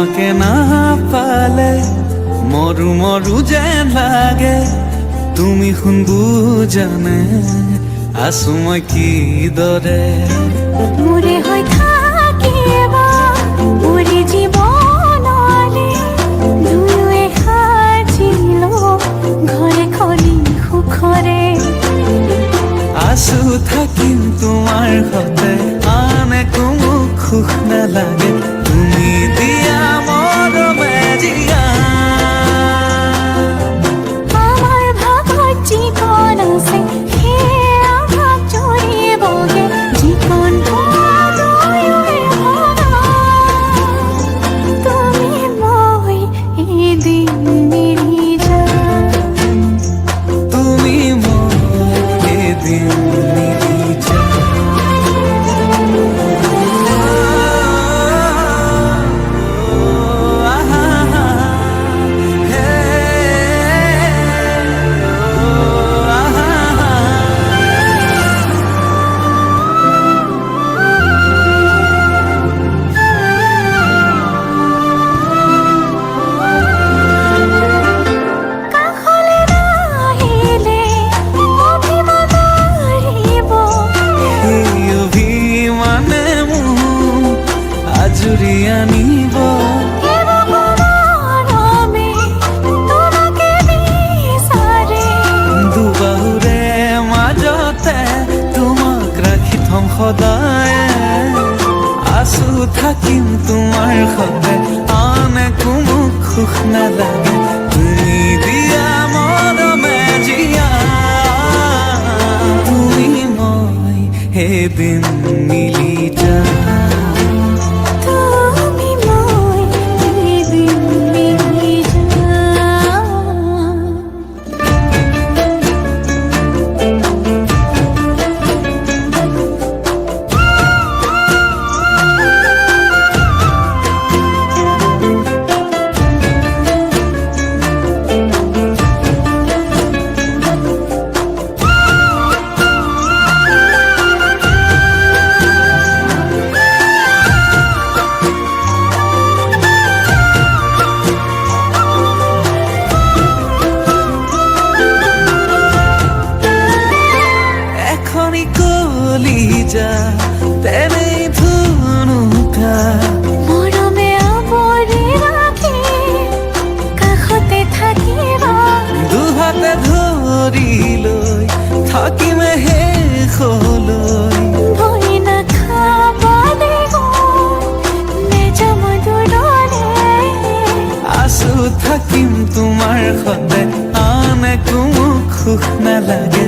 তোমাকে না পালে মরু মরু যেন লাগে তুমি শুন বুজানে আছো মই কিদৰে মোৰে হৈ থাকিব মোৰে জীৱনলে দুয়োৱে সাজিলো ঘৰে খনি সুখৰে আছো থাকিম তোমাৰ সতে আন একো মোক সুখ নালাগে তুমি দিয়া মৰমে জিয়া আমাৰ ভাগত জীৱন আছে সেয়া ভাগ জৰিবগে জীৱন দুয়োৱে ভগা তুমি মই এদিন মিলি যাম তুমি মই এদিন মিলি যাম কাষলৈ নাহিলে অভিমান আহিব এই অভিমানে মোক আজৰি আনিব মৰমে তোমাকে বিচাৰে দুবাহুৰে মাজতে তোমাক ৰাখি থম সদায় আছো থাকিম তোমাৰ সতে আন একো মোক সুখ নালাগে তুমি দিয়া মৰমে জিয়া তুমি মই এদিন মিলি যাম তুমি মই এদিন মিলি যাম এখনি কলিজা তেনেই ধুনুকা মৰমে আৱৰি ৰাখি কাষতে থাকিবা দুহাতে ধৰি লৈ থাকিমে শেষলৈ ভয় নাখাব দেব নেযাম দূৰলৈ আছো থাকিম তোমাৰ সতে আন একো মোক সুখ নালাগে